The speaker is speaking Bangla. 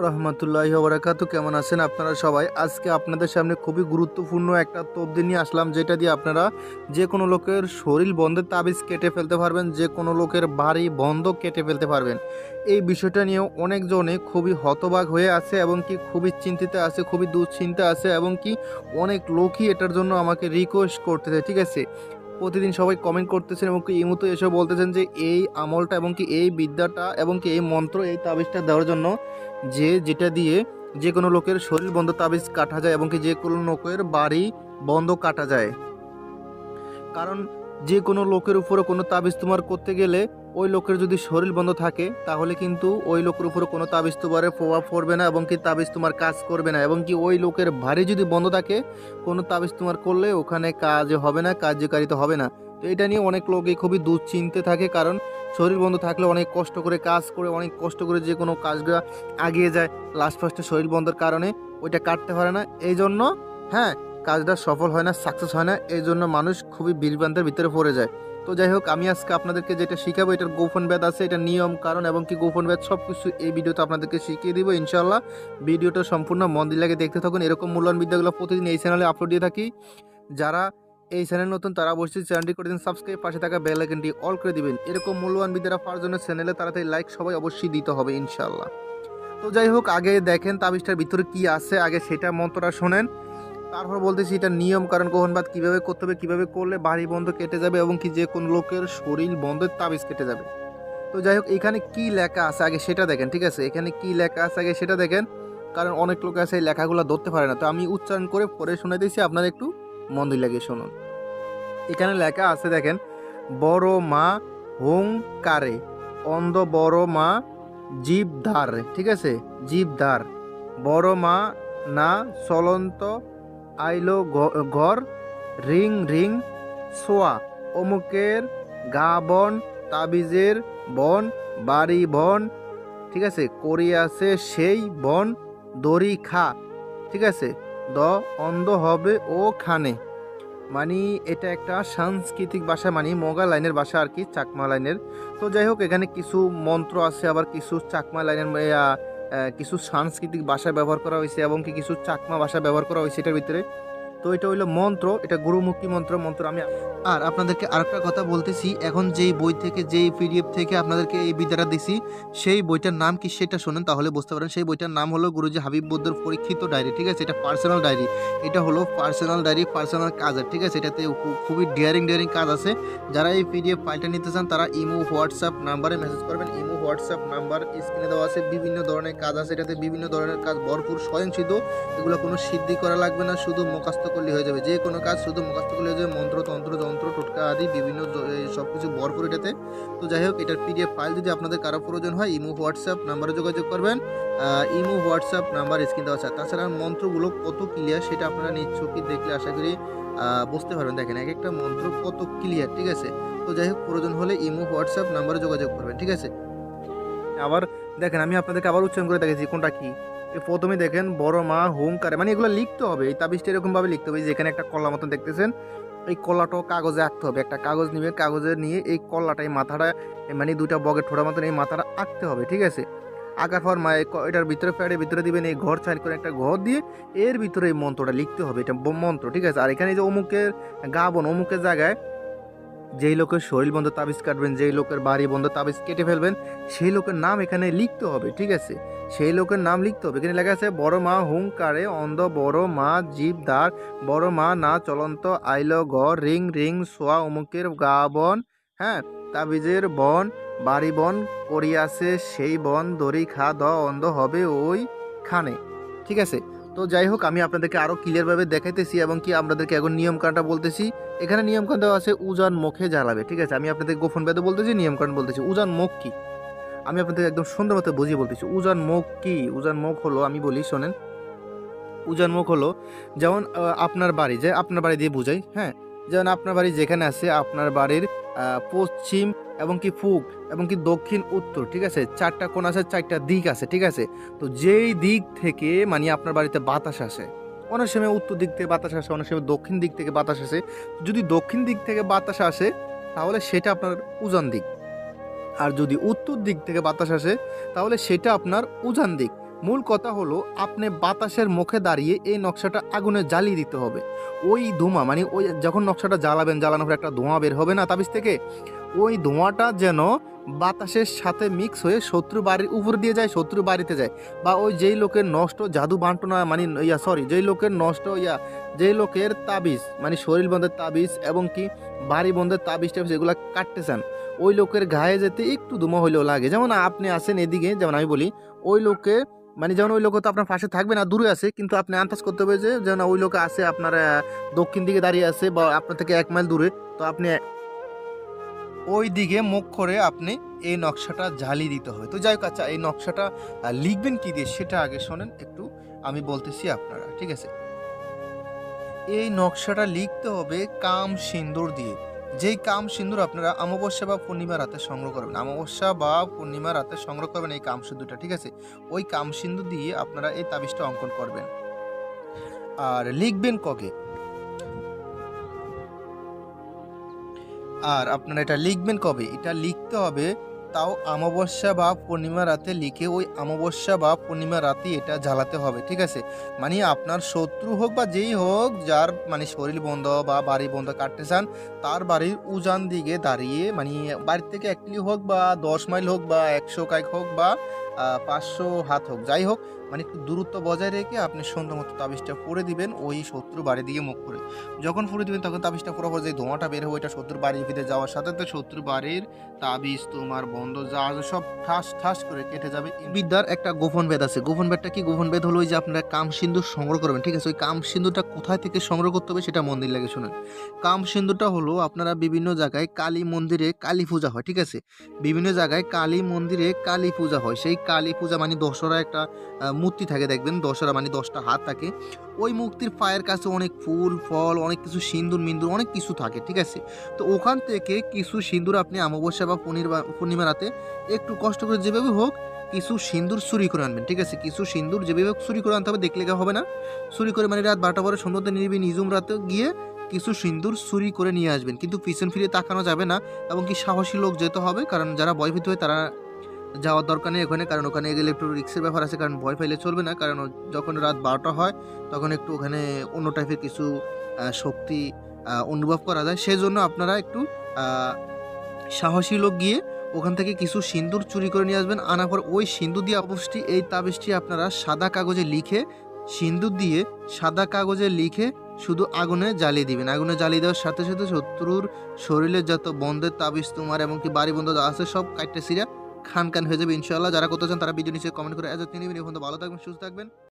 রহমতুল্লাহি ওয়া বারাকাতুহু। কেমন আছেন আপনারা সবাই? আজকে আপনাদের সামনে খুবই গুরুত্বপূর্ণ একটা তথ্য নিয়ে আসলাম, যেটা দিয়ে আপনারা যে কোনো লোকের শরীর বন্ধের তাবিজ কেটে ফেলতে পারবেন, যে কোনো লোকের বাড়ি বন্ধ কেটে ফেলতে পারবেন। এই বিষয়টা নিয়েও অনেকজনে খুবই হতবাক হয়ে আছে এবং কি খুবই চিন্তিত আছে, খুবই দুশ্চিন্তা আছে এবং কি অনেক লোকই এটার জন্য আমাকে রিকোয়েস্ট করতেছে। ঠিক আছে, প্রতিদিন সবাই কমেন্ট করতেছেন এবং কি ইমুতে এসে বলতেছেন যে এই আমলটা এবং কি এই বিদ্যাটা এবং কি এই মন্ত্র এই তাবিজটা দেওয়ার জন্য, যেটা দিয়ে যে কোনো লোকের শরীর বন্ধ তাবিজ কাটা যায় এবং কি যে কোনো লোকের বাড়ি বন্ধ কাটা যায়। কারণ যে কোনো লোকের উপরে কোনো তাবিজ তোমার করতে গেলে ওই লোকের যদি শরীর বন্ধ থাকে তাহলে কিন্তু ওই লোকের উপরে কোনো তাবিজ তোমার প্রভাব পড়বে না এবং কি তাবিজ তোমার কাজ করবে না, এবং কি ওই লোকের বাড়ি যদি বন্ধ থাকে কোনো তাবিজ তোমার করলে ওখানে কাজ হবে না, কার্যকারিতা হবে না। তো এটা নিয়ে অনেক লোকই খুবই দুশ্চিন্তে থাকে, কারণ শরীর বন্ধ থাকলে অনেক কষ্ট করে কাজ করে, অনেক কষ্ট করে যে কোনো কাজগুলো আগিয়ে যায়, লাস্ট ফার্স্টে শরীর বন্ধের কারণে ওইটা কাটতে পারে না, এই জন্য হ্যাঁ কাজটা সফল হয় না, সাকসেস হয় না, এই জন্য মানুষ খুবই বিভ্রান্তের ভিতরে পড়ে যায়। তো যাই হোক, আমি আজকে আপনাদেরকে যেটা শিখাবো এটার গোপন বেদ আছে, এটা নিয়ম কারণ এবং কি গোপন বেদ সব কিছু এই ভিডিওতে আপনাদেরকে শিখিয়ে দিব ইনশাল্লাহ। ভিডিওটা সম্পূর্ণ মন দিয়ে লাগে দেখতে থাকুন। এরকম মূল্যবান বিদ্যাগুলো প্রতিদিন এই চ্যানেলে আপলোড দিয়ে থাকি। যারা এই চ্যানেল নতুন তারা অবশ্যই চ্যানেলটি করে দিন সাবস্ক্রাইব, পাশে থাকা বেল আইকনটি অল করে দিবেন। এরকম মূল্যবান বিদ্যাটা পাওয়ার জন্য চ্যানেলে তাড়াতাড়ি লাইক সবাই অবশ্যই দিতে হবে ইনশাল্লাহ। তো যাই হোক, আগে দেখেন তাবিজটার ভিতরে কি আছে, আগে সেটা মন্ত্রটা শোনেন, তারপর বলতেছি এটা নিয়ম কারণ গ্রহণবাদ কিভাবে করতে হবে, কিভাবে করলে বাড়ি বন্ধ কেটে যাবে এবং কি যে কোনো লোকের শরীর বন্ধের তাবিজ কেটে যাবে। তো যাই হোক, এখানে কি লেখা আছে আগে সেটা দেখেন। ঠিক আছে, এখানে কি লেখা আছে আগে সেটা দেখেন, কারণ অনেক লোক আছে এই লেখাগুলো ধরতে পারে না। তো আমি উচ্চারণ করে পরে শুনে দিয়েছি, আপনারা একটু মন দিয়ে লাগিয়ে শুনুন। এখানে লেখা আছে দেখেন, বড় মা হুঙ্কারে, অন্ধ বড় মা জীবধার। ঠিক আছে, জীবধার, বড় মা না চলন্ত আইলো ঘর, রিং রিং সোয়া, অমুকের গা বন, তাবিজের বন, বাড়ি বন। ঠিক আছে, করিয়াছে সেই বন, দড়ি খা। ঠিক আছে, দ অন্ধ হবে ও খানে। মানে এটা একটা সাংস্কৃতিক ভাষা, মানে মোগা লাইনের ভাষা আর কি, চাকমা লাইনের। তো যাই হোক, এখানে কিছু মন্ত্র আছে, আবার কিছু চাকমা লাইনের কিছু সাংস্কৃতিক ভাষা ব্যবহার করা হয়েছে এবং কি কিছু চাকমা ভাষা ব্যবহার করা হয়েছে এটার ভিতরে। তো এটা হইলো মন্ত্র, এটা গুরুমুখী মন্ত্র আমি। আর আপনাদেরকে আরেকটা কথা বলতেছি, এখন যেই বই থেকে যেই পিডিএফ থেকে আপনাদেরকে এই বিদ্যাটা দিছি সেই বইটার নাম কি সেটা শোনেন, তাহলে বুঝতে পারেন। সেই বইটার নাম হলো গুরুজি হাবিব বৌদ্ধর পরীক্ষিত ডায়েরি। ঠিক আছে, এটা পার্সোনাল ডায়েরি, এটা হলো পার্সোনাল ডায়েরি, পার্সোনাল কাজের। ঠিক আছে, এটাতে খুবই ডিয়ারিং কাজ আছে। যারা এই পিডিএফ ফাইলটা নিতে চান তারা ইমো হোয়াটসঅ্যাপ নাম্বারে মেসেজ করবেন। ইমো হোয়াটসঅ্যাপ নাম্বার স্ক্রিনে দেওয়া আছে। বিভিন্ন ধরনের কাজ আছে এটাতে, বিভিন্ন ধরনের কাজ ভরপুর, স্বয়ংসিদ্ধ। এগুলো কোনো সিদ্ধি করা লাগবে না, শুধু মুখস্থ করলে হয়ে যাবে। যে কোনো কাজ শুধু মুখস্থ করলে হয়ে যাবে, মন্ত্র তন্ত্র যন্ত্র টোটকা আদি বিভিন্ন সব কিছু ভরপুর এটাতে। তো যাই হোক, এটার পিডিএফ ফাইল যদি আপনাদের কারো প্রয়োজন হয় ইমো হোয়াটসঅ্যাপ নাম্বারে যোগাযোগ করবেন। ইমো হোয়াটসঅ্যাপ নাম্বার স্ক্রিন দেওয়া আছে। তাছাড়া মন্ত্রগুলো কত ক্লিয়ার সেটা আপনারা নিশ্চয়ই দেখলে আশা করি বুঝতে পারবেন। দেখেন এক একটা মন্ত্র কত ক্লিয়ার। ঠিক আছে, তো যাই হোক, প্রয়োজন হলে ইমো হোয়াটসঅ্যাপ নাম্বারে যোগাযোগ করবেন। ঠিক আছে, আবার দেখেন আমি আপনাদেরকে আবার উচ্চারণ করে দেখেছি কোনটা কি। প্রথমে দেখেন বড় মা হুঙ্কারে, মানে এগুলো লিখতে হবে, এই তাবিজটা এরকম ভাবে লিখতে হবে। যেখানে একটা কলা মতন দেখতেছেন, এই কলাটাও কাগজে আঁকতে হবে। একটা কাগজ নিবে, কাগজে নিয়ে এই কলাটা, এই মাথাটা, মানে দুইটা বগের ঠোঁটা মতন এই মাথাটা আঁকতে হবে। ঠিক আছে, আঁকার পর এটার ভিতরে প্যাডের ভিতরে দিবেন এই ঘর সাইড করে একটা ঘর দিয়ে এর ভিতরে এই মন্ত্রটা লিখতে হবে, এটা মন্ত্র। ঠিক আছে, আর এখানে যে অমুকের গাবন, অমুকের জায়গায় যেই লোকের শরীর বন্ধ তাবিজ কাটবেন, যেই লোকের বাড়ি বন্ধ তাবিজ কেটে ফেলবেন, সেই লোকের নাম এখানে লিখতে হবে। ঠিক আছে, সেই লোকের নাম লিখতে হবে। এখানে লেখা আছে বড় মা হুঙ্কারে, অন্ধ বড় মা জীবদার, বড় মা না চলন্ত আইল ঘর, রিং রিং সোয়া, অমুকের গা বন, হ্যাঁ, তাবিজের বন, বাড়ি বন, করিয়াছে সেই বন, দড়ি খা, দ অন্ধ হবে ওই খানে। ঠিক আছে, তো যাই হোক, আমি আপনাদেরকে আরও ক্লিয়ারভাবে দেখাইতেছি এবং কি আপনাদেরকে এখন নিয়মকানুনটা বলতেছি। এখানে নিয়মকানুন দেওয়া আছে, উজান মুখে জ্বালাবে। ঠিক আছে, আমি আপনাদের গোপন বেদে বলতেছি, নিয়মকানুন বলতেছি। উজান মুখ কি আমি আপনাদের একদম সুন্দর মতো বুঝিয়ে বলতেছি। উজান মুখ কি? উজান মুখ হলো, আমি বলি শোনেন। উজান মুখ হলো যেমন আপনার বাড়ি, যে আপনার বাড়ি দিয়ে বুঝাই, হ্যাঁ, যেমন আপনার বাড়ি যেখানে আছে, আপনার বাড়ির পশ্চিম এবং কি পূব এবং কি দক্ষিণ উত্তর, ঠিক আছে, চারটা কোণ আছে, চারটা দিক আছে। ঠিক আছে, তো যেই দিক থেকে মানে আপনার বাড়িতে বাতাস আসে, অনেক সময় উত্তর দিক থেকে বাতাস আসে, অনেক সময় দক্ষিণ দিক থেকে বাতাস আসে। যদি দক্ষিণ দিক থেকে বাতাস আসে তাহলে সেটা আপনার উজান দিক, আর যদি উত্তর দিক থেকে বাতাস আসে তাহলে সেটা আপনার উজান দিক। মূল কথা হলো আপনি বাতাসের মুখে দাঁড়িয়ে এই নকশাটা আগুনে জ্বালিয়ে দিতে হবে। ওই ধোঁয়া মানে ওই যখন নকশাটা জ্বালাবেন, জ্বালানোর পর একটা ধোঁয়া বের হবে না তাবিজ থেকে, ওই ধোঁয়াটা যেন বাতাসের সাথে মিক্স হয়ে শত্রু বাড়ির উপর দিয়ে যায়, শত্রু বাড়িতে যায়। বা ওই যেই লোকের নষ্ট জাদু বান্টনা মানে যেই লোকের নষ্ট যেই লোকের তাবিজ মানে শরীর বন্ধের তাবিজ এবং কি বাড়ি বন্ধের তাবিজ টাবিজ এগুলো কাটতে চান, ওই লোকের গায়ে যেতে একটু ধোঁয়া হইলেও লাগে। যেমন আপনি আছেন এদিকে, যেমন আমি বলি ওই লোকে মানে যেমন ওই লোক তো আপনার পাশে থাকবে না, দূরে আছে, কিন্তু আপনি আন্দাজ করতে হবে যে যেন ওই লোক আছে আপনার দক্ষিণ দিকে দাঁড়িয়ে আছে বা আপনার থেকে 1 মাইল দূরে। তো আপনি ওই দিকে মুখ করে আপনি এই নকশাটা ঝালিয়ে দিতে হবে। তো যাই হোক, আচ্ছা এই নকশাটা লিখবেন কি দিয়ে সেটা আগে শোনেন একটু, আমি বলতেছি আপনারা, ঠিক আছে? এই নকশাটা লিখতে হবে কাম সিন্দুর দিয়ে। যেই কাম সিন্দুর আপনারা অমাবস্যা বা পূর্ণিমা রাতে সংগ্রহ করবেন, অমাবস্যা বা পূর্ণিমা রাতে সংগ্রহ করবেন এই কাম সিন্দুরটা, ঠিক আছে? ওই কাম সিন্দুর দিয়ে আপনারা এই তাবিজটা অঙ্কন করবেন। আর লিখবেন কগে, আর আপনারা এটা লিখবেন কবে, এটা লিখতে হবে তাও অমাবস্যা বা পূর্ণিমা রাতে লিখে ওই অমাবস্যা বা পূর্ণিমা রাতে এটা জ্বালাতে হবে, ঠিক আছে? মানে আপনার শত্রু হোক বা যেই হোক, যার মানে শরীর বন্ধ বা বাড়ি বন্ধ কাটতে চান, তার বাড়ির উজান দিকে দাঁড়িয়ে মানে বাড়ির থেকে 1 কিলো হোক বা 10 মাইল হোক বা 100 কাইক হোক বা 500 হাত হোক, যাই হোক, মানে একটু দূরত্ব বজায় রেখে আপনি সুন্দর মতো তাবিজটা পরে দিবেন ওই শত্রু বাড়ি দিকে মুখ করে। যখন ফুড়ে দিবেন তখন তাবিজটা পুরো পর যে ধোঁয়াটা বের হবে, ওইটা শত্রুর বাড়ির ভিতরে যাওয়ার সাথে সাথে শত্রু বাড়ির তাবিজ তোমার বন্ধ যা আছে সব ঠাস ঠাস করে কেটে যাবে। এই বিদ্যার একটা গোপন ভেদ আছে। গোপন ভেদটা কি? গোপন ভেদ হলো ওই যে আপনারা কাম সিন্দুর সংগ্রহ করবেন, ঠিক আছে? ওই কাম সিন্দুরটা কোথায় থেকে সংগ্রহ করতে হবে সেটা মন দিয়ে লাগে শুনেন। কাম সিন্দুরটা হলো আপনারা বিভিন্ন জায়গায় কালী মন্দিরে কালী পূজা হয়, ঠিক আছে? বিভিন্ন জায়গায় কালী মন্দিরে কালী পূজা হয়। সেই কালী পূজা মানে দশরা একটা মূর্তি থাকে, দেখবেন দশরা মানে 10টা হাত থাকে। ওই মূর্তির পায়ের কাছে অনেক ফুল ফল অনেক কিছু সিন্দুর মিন্দুর অনেক কিছু থাকে, ঠিক আছে? তো ওখান থেকে কিছু সিন্দুর আপনি অমাবস্যা বা পূর্ণিমা রাতে একটু কষ্ট করে যেভাবে হোক কিছু সিন্দুর চুরি করে আনবেন, ঠিক আছে? কিছু সিন্দুর যেভাবে হোক চুরি করে আনতে হবে, দেখলে হবে না। চুরি করে মানে রাত 12টা পরে সুন্দর নিরিবি নিজুম রাতে গিয়ে কিছু সিন্দুর চুরি করে নিয়ে আসবেন, কিন্তু পিছন ফিরে তাকানো যাবে না এবং কি সাহসী লোক যেতে হবে, কারণ যারা ভয়ভীত হয় তারা যাওয়ার দরকার নেই ওখানে, কারণ ওখানে গেলে একটু রিস্কের ব্যাপার আছে, কারণ ভয় পাইলে চলবে না, কারণ যখন রাত 12টা হয় তখন একটু ওখানে অন্য টাইপের কিছু শক্তি অনুভব করা যায়। সেজন্য আপনারা একটু আহ, সাহসী লোক গিয়ে ওখান থেকে কিছু সিন্দুর চুরি করে নিয়ে আসবেন। আনার পর ওই সিন্দুর দিয়ে অবশ্যই এই তাবিজটি আপনারা সাদা কাগজে লিখে সিন্দুর দিয়ে সাদা কাগজে লিখে শুধু আগুনে জ্বালিয়ে দিবেন। আগুনে জ্বালিয়ে দেওয়ার সাথে সাথে শত্রুর শরীরের যত বন্ধের তাবিজ তোমার এমনকি বাড়ি বন্ধ যা আছে সব কাটতে সিরা খান খান হয়ে যাবে ইনশাআল্লাহ। যারা করতে চান তারা ভিডিও নিচে কমেন্ট করে এজ তিনি ভালো থাকবেন, সুস্থ থাকবেন।